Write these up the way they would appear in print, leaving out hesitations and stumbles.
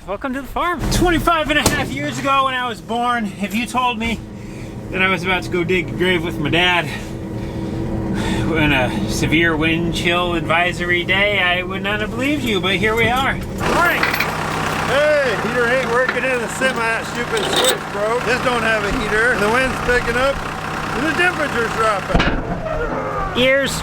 welcome to the farm. 25 and a half years ago when I was born, if you told me that I was about to go dig a grave with my dad in a severe wind chill advisory day, I would not have believed you, but here we are. Morning! Hey, heater ain't working in the semi, that stupid switch broke. This don't have a heater, and the wind's picking up, and the temperature's dropping. Ears.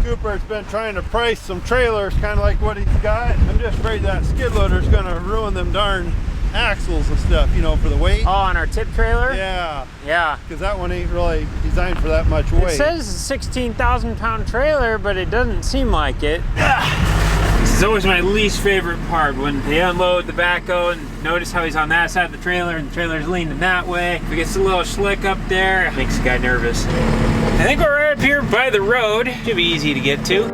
Cooper's been trying to price some trailers, kind of like what he's got. I'm just afraid that skid loader's gonna ruin them darn axles and stuff, you know, for the weight. Oh, on our tip trailer? Yeah. Yeah. Because that one ain't really designed for that much weight. It says a 16,000 pound trailer, but it doesn't seem like it. This is always my least favorite part, when they unload the backhoe and notice how he's on that side of the trailer and the trailer's leaning that way. If it gets a little slick up there, it makes the guy nervous. I think we're right up here by the road. Should be easy to get to.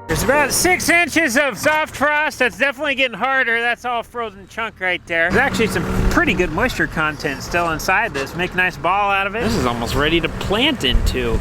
There's about 6 inches of soft frost. That's definitely getting harder. That's all frozen chunk right there. There's actually some pretty good moisture content still inside this. Make a nice ball out of it. This is almost ready to plant into.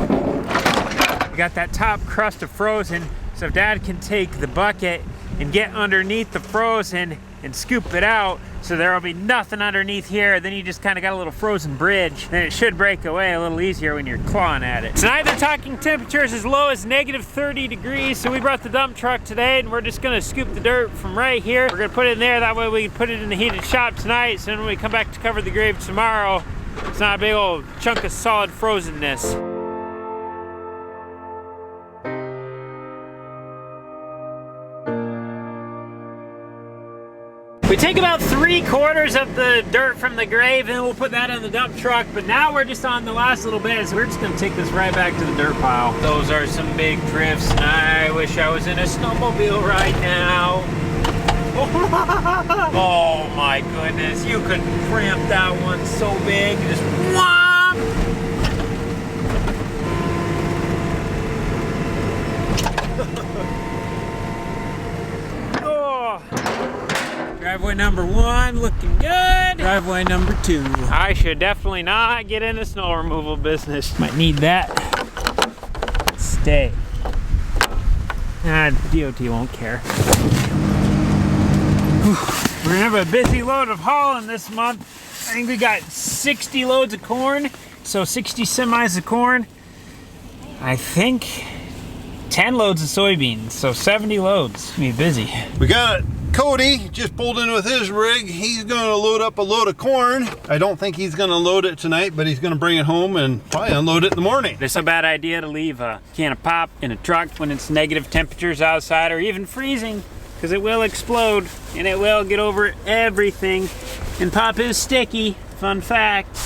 We got that top crust of frozen, so Dad can take the bucket and get underneath the frozen and scoop it out, so there'll be nothing underneath here. Then you just kind of got a little frozen bridge. Then it should break away a little easier when you're clawing at it. Tonight they're talking temperatures as low as negative 30 degrees, so we brought the dump truck today and we're just gonna scoop the dirt from right here. We're gonna put it in there, that way we can put it in the heated shop tonight, so then when we come back to cover the grave tomorrow, it's not a big old chunk of solid frozenness. We take about 3/4 of the dirt from the grave and we'll put that in the dump truck, but now we're just on the last little bit, so we're just gonna take this right back to the dirt pile. Those are some big drifts, and I wish I was in a snowmobile right now. Oh my goodness, you could cramp that one so big, just whomp! Oh. Driveway number 1 looking good. Driveway number 2. I should definitely not get into snow removal business. Might need that. Stay. DOT won't care. We're gonna have a busy load of hauling this month. I think we got 60 loads of corn, so 60 semis of corn. I think 10 loads of soybeans, so 70 loads. Be busy. We got Cody just pulled in with his rig. He's gonna load up a load of corn. I don't think he's gonna load it tonight, but he's gonna bring it home and probably unload it in the morning. It's a bad idea to leave a can of pop in a truck when it's negative temperatures outside or even freezing, because it will explode and it will get over everything. And pop is sticky, fun fact.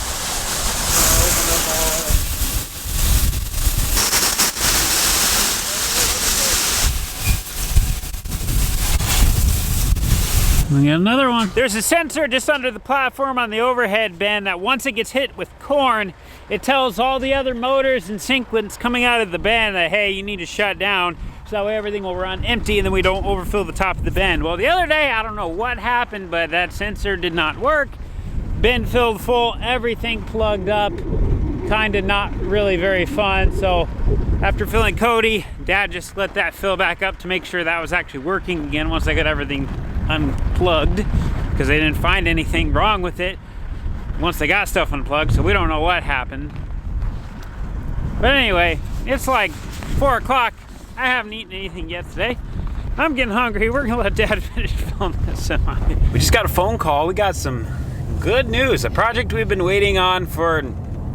We got another one. There's a sensor just under the platform on the overhead bin that once it gets hit with corn, it tells all the other motors and sequence coming out of the bin that, hey, you need to shut down, so that way everything will run empty and then we don't overfill the top of the bin. Well, the other day, I don't know what happened, but that sensor did not work. Bin filled full, everything plugged up. Kind of not really very fun. So after filling Cody, Dad just let that fill back up to make sure that was actually working again once I got everything unplugged, because they didn't find anything wrong with it once they got stuff unplugged, so we don't know what happened. But anyway, it's like 4 o'clock. I haven't eaten anything yet today. I'm getting hungry. We're gonna let Dad finish filming this semi. We just got a phone call. We got some good news. A project we've been waiting on for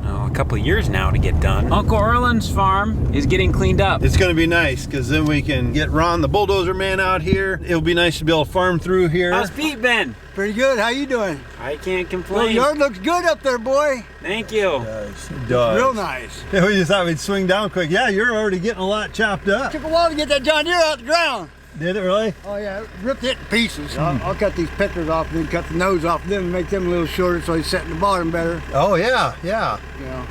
a couple of years now to get done. Uncle Erland's farm is getting cleaned up. It's gonna be nice, because then we can get Ron, the bulldozer man, out here. It'll be nice to be able to farm through here. How's Pete been? Pretty good. How you doing? I can't Well, complain. yard looks good up there, boy. Thank you. It does. Real nice. Yeah, we just thought we'd swing down quick. Yeah, you're already getting a lot chopped up. Took a while to get that John Deere out the ground. Did it really? Oh yeah, ripped it in pieces. I'll cut these pickers off and then cut the nose off them and make them a little shorter so they set in the bottom better. Oh yeah, yeah. You know,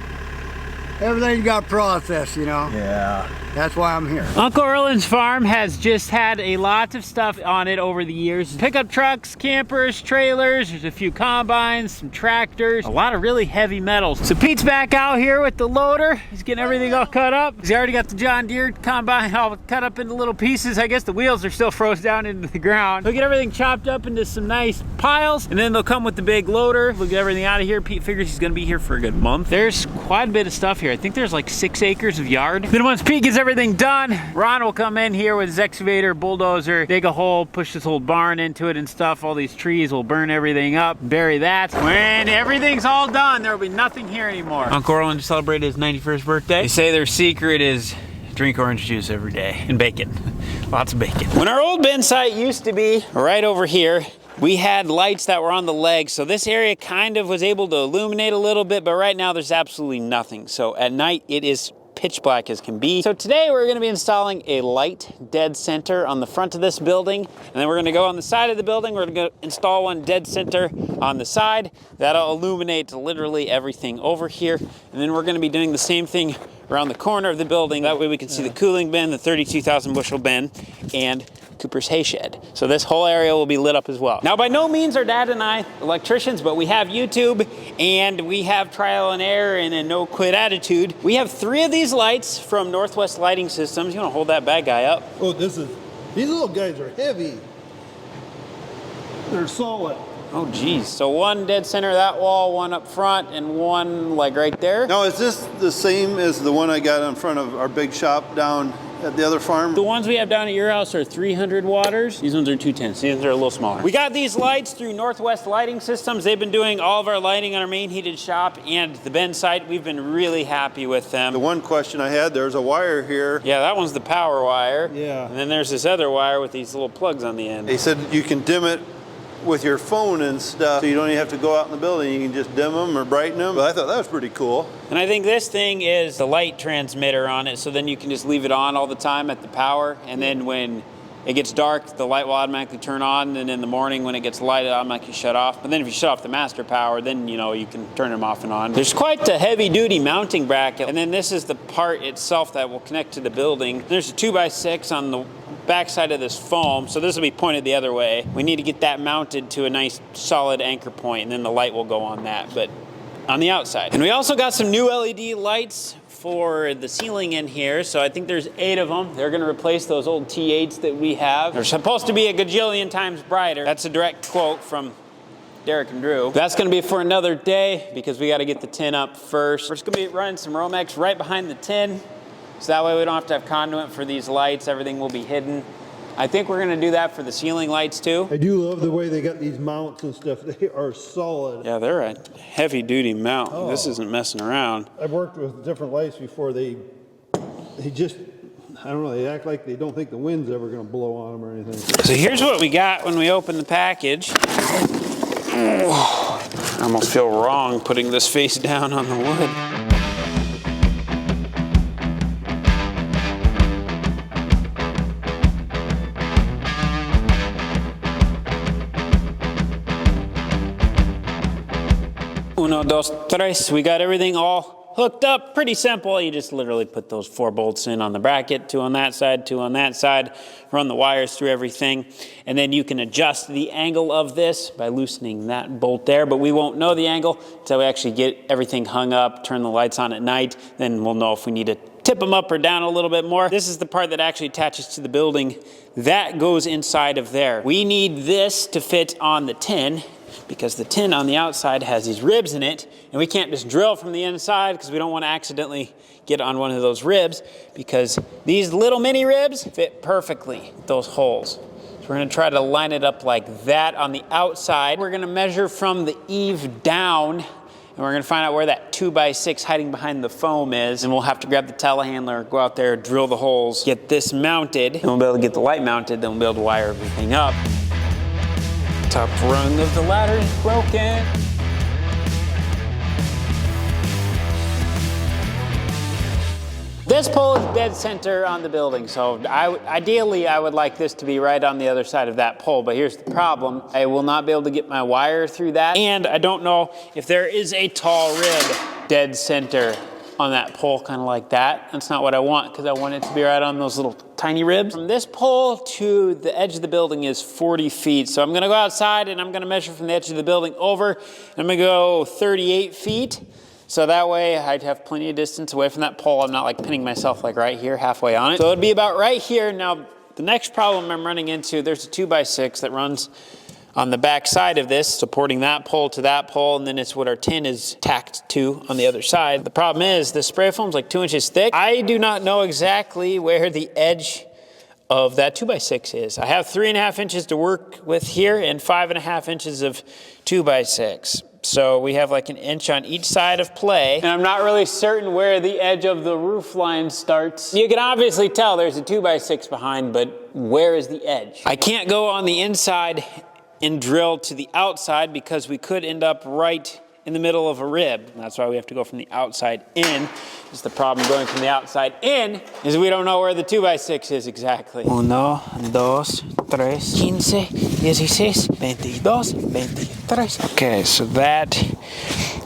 everything's got a process, you know. Yeah. That's why I'm here. Uncle Erland's farm has just had a lot of stuff on it over the years. Pickup trucks, campers, trailers, there's a few combines, some tractors, a lot of really heavy metals. So Pete's back out here with the loader. He's getting everything all cut up. He's already got the John Deere combine all cut up into little pieces. I guess the wheels are still froze down into the ground. He'll get everything chopped up into some nice piles, and then they'll come with the big loader. We'll get everything out of here. Pete figures he's gonna be here for a good month. There's quite a bit of stuff here. I think there's like 6 acres of yard. Then once Pete gets everything done, Ron will come in here with his excavator, bulldozer, dig a hole, push this old barn into it and stuff. All these trees will burn everything up, bury that. When everything's all done, there will be nothing here anymore. Uncle Erland celebrated his 91st birthday. They say their secret is drink orange juice every day and bacon. Lots of bacon. When our old bin site used to be right over here, we had lights that were on the legs, so this area kind of was able to illuminate a little bit, but right now there's absolutely nothing. So at night it is pitch black as can be. So today we're going to be installing a light dead center on the front of this building, and then we're going to go on the side of the building. We're going to install one dead center on the side that'll illuminate literally everything over here, and then we're going to be doing the same thing around the corner of the building. That way we can see the cooling bin, the 32,000 bushel bin, and Cooper's hay shed. So this whole area will be lit up as well. Now, by no means are Dad and I electricians, but we have YouTube and we have trial and error and a no quit attitude. We have 3 of these lights from Northwest Lighting Systems. You want to hold that bad guy up? Oh, these little guys are heavy. They're solid. Oh geez, so one dead center that wall, one up front, and one like right there? Now, is this the same as the one I got in front of our big shop down at the other farm? The ones we have down at your house are 300 watters. These ones are 210, these are a little smaller. We got these lights through Northwest Lighting Systems. They've been doing all of our lighting on our main heated shop and the bin site. We've been really happy with them. The one question I had, there's a wire here. Yeah, that one's the power wire. Yeah. And then there's this other wire with these little plugs on the end. They said you can dim it with your phone and stuff, so you don't even have to go out in the building. You can just dim them or brighten them. But I thought that was pretty cool. And I think this thing is the light transmitter on it, so then you can just leave it on all the time at the power, and then when it gets dark, the light will automatically turn on, and in the morning when it gets light, it automatically shut off. But then if you shut off the master power, then you can turn them off and on. There's quite a heavy duty mounting bracket, and then this is the part itself that will connect to the building. There's a 2x6 on the backside of this foam, so this will be pointed the other way. We need to get that mounted to a nice solid anchor point, and then the light will go on that, but on the outside. And we also got some new LED lights for the ceiling in here, so I think there's 8 of them. They're gonna replace those old T8s that we have. They're supposed to be a gajillion times brighter. That's a direct quote from Derek and Drew. That's gonna be for another day because we gotta get the tin up first. We're just gonna be running some Romex right behind the tin, so that way we don't have to have conduit for these lights. Everything will be hidden. I think we're gonna do that for the ceiling lights too. I do love the way they got these mounts and stuff. They are solid. Yeah, they're a heavy duty mount. Oh. This isn't messing around. I've worked with different lights before. They just, I don't know, they act like they don't think the wind's ever gonna blow on them or anything. So here's what we got when we open the package. I almost feel wrong putting this face down on the wood. Uno, dos, tres. We got everything all hooked up. Pretty simple. You just literally put those 4 bolts in on the bracket, 2 on that side, 2 on that side, run the wires through everything, and then you can adjust the angle of this by loosening that bolt there, but we won't know the angle until we actually get everything hung up, turn the lights on at night, then we'll know if we need to tip them up or down a little bit more. This is the part that actually attaches to the building. That goes inside of there. We need this to fit on the tin, because the tin on the outside has these ribs in it, and we can't just drill from the inside because we don't want to accidentally get on one of those ribs, because these little mini ribs fit perfectly those holes. So we're going to try to line it up like that on the outside. We're going to measure from the eave down, and we're going to find out where that 2x6 hiding behind the foam is, and we'll have to grab the telehandler, go out there, drill the holes, get this mounted, and we'll be able to get the light mounted, then we'll be able to wire everything up. Top rung of the ladder is broken. This pole is dead center on the building, so ideally I would like this to be right on the other side of that pole, but here's the problem. I will not be able to get my wire through that, and I don't know if there is a tall rib dead center on that pole, kind of like that. That's not what I want, because I want it to be right on those little tiny ribs. From this pole to the edge of the building is 40 feet. So I'm gonna go outside and I'm gonna measure from the edge of the building over, and I'm gonna go 38 feet. So that way I'd have plenty of distance away from that pole. I'm not like pinning myself like right here, halfway on it. So it'd be about right here. Now, the next problem I'm running into, there's a 2x6 that runs on the back side of this, supporting that pole to that pole, and then it's what our tin is tacked to on the other side. The problem is the spray foam's like 2 inches thick. I do not know exactly where the edge of that 2x6 is. I have 3.5 inches to work with here and 5.5 inches of 2x6. So we have like an inch on each side of play. And I'm not really certain where the edge of the roof line starts. You can obviously tell there's a 2x6 behind, but where is the edge? I can't go on the inside and drill to the outside because we could end up right in the middle of a rib. And that's why we have to go from the outside in. Just the problem going from the outside in is we don't know where the 2x6 is exactly. 1, 2, 3, 15, 16, 22, 23. Okay, so that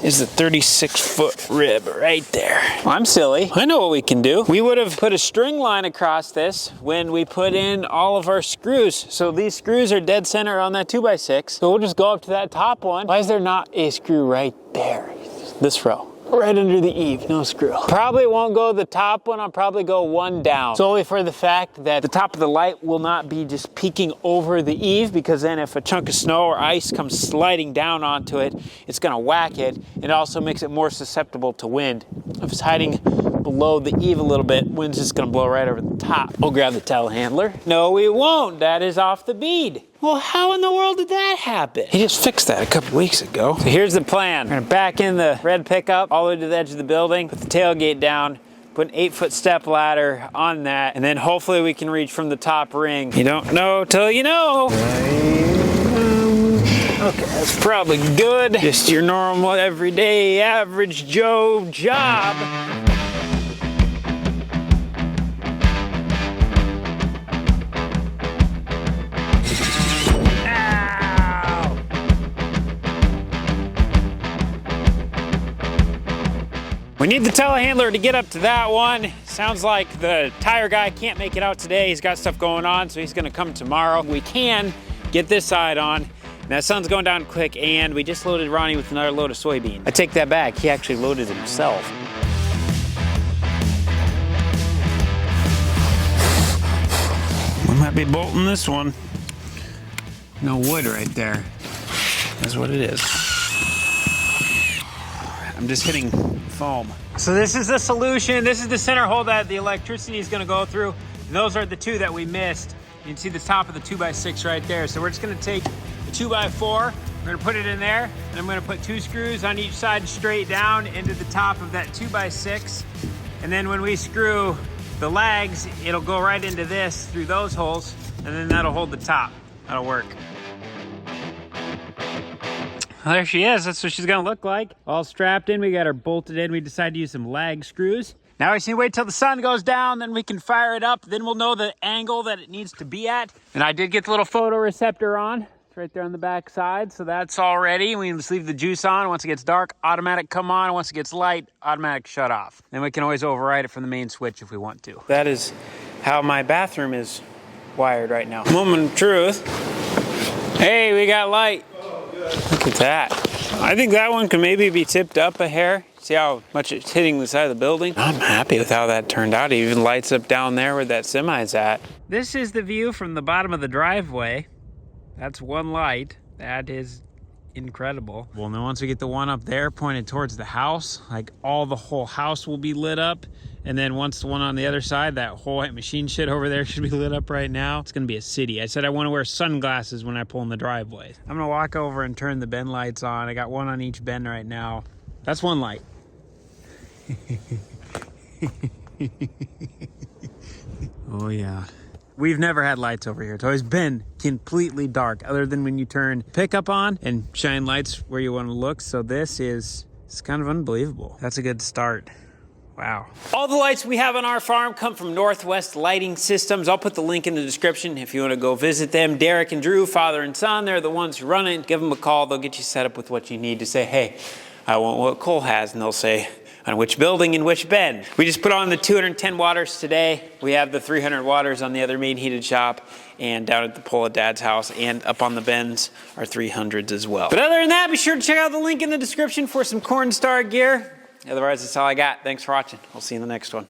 is the 36-foot rib right there. Well, I'm silly. I know what we can do. We would have put a string line across this when we put in all of our screws. So these screws are dead center on that 2x6. So we'll just go up to that top one. Why is there not a screw right there? This row. Right under the eave, no screw. Probably won't go the top one, I'll probably go one down. Solely for the fact that the top of the light will not be just peeking over the eave, because then if a chunk of snow or ice comes sliding down onto it, it's gonna whack it. It also makes it more susceptible to wind. If it's hiding below the eave a little bit, wind's just gonna blow right over the top. We'll grab the telehandler. No, we won't, that is off the bead. Well, how in the world did that happen? He just fixed that a couple weeks ago. So here's the plan. We're gonna back in the red pickup all the way to the edge of the building, put the tailgate down, put an 8-foot step ladder on that, and then hopefully we can reach from the top ring. You don't know till you know. Okay, that's probably good. Just your normal, everyday, average Joe job. We need the telehandler to get up to that one. Sounds like the tire guy can't make it out today. He's got stuff going on, so he's gonna come tomorrow. We can get this side on. And that sun's going down quick, and we just loaded Ronnie with another load of soybean. I take that back, he actually loaded himself. We might be bolting this one. No wood right there. That's what it is. I'm just hitting foam. So this is the solution. This is the center hole that the electricity is gonna go through. And those are the two that we missed. You can see the top of the 2x6 right there. So we're just gonna take the 2x4, we're gonna put it in there, and I'm gonna put 2 screws on each side straight down into the top of that 2x6. And then when we screw the legs, it'll go right into this through those holes, and then that'll hold the top. That'll work. Well, there she is. That's what she's gonna look like. All strapped in. We got her bolted in. We decided to use some lag screws. Now we just need to wait till the sun goes down, then we can fire it up. Then we'll know the angle that it needs to be at. And I did get the little photoreceptor on. It's right there on the back side. So that's all ready. We can just leave the juice on. Once it gets dark, automatic come on. Once it gets light, automatic shut off. Then we can always override it from the main switch if we want to. That is how my bathroom is wired right now. Moment of truth. Hey, we got light. Look at that. I think that one could maybe be tipped up a hair. See how much it's hitting the side of the building? I'm happy with how that turned out. It even lights up down there where that semi's at. This is the view from the bottom of the driveway. That's one light. That is incredible. Well, then once we get the one up there pointed towards the house, like the whole house will be lit up. And then once the one on the other side, that whole white machine shit over there should be lit up right now. It's gonna be a city. I said I wanna wear sunglasses when I pull in the driveway. I'm gonna walk over and turn the bend lights on. I got one on each bend right now. That's one light. Oh yeah. We've never had lights over here. It's always been completely dark, other than when you turn pickup on and shine lights where you wanna look. So it's kind of unbelievable. That's a good start. Wow. All the lights we have on our farm come from Northwest Lighting Systems. I'll put the link in the description if you want to go visit them. Derek and Drew, father and son, they're the ones who run it. Give them a call. They'll get you set up with what you need to say, hey, I want what Cole has. And they'll say, on which building and which bend. We just put on the 210 waters today. We have the 300 waters on the other main heated shop, and down at the pole at Dad's house, and up on the bends are 300s as well. But other than that, be sure to check out the link in the description for some Cornstar gear. Otherwise, that's all I got. Thanks for watching. We'll see you in the next one.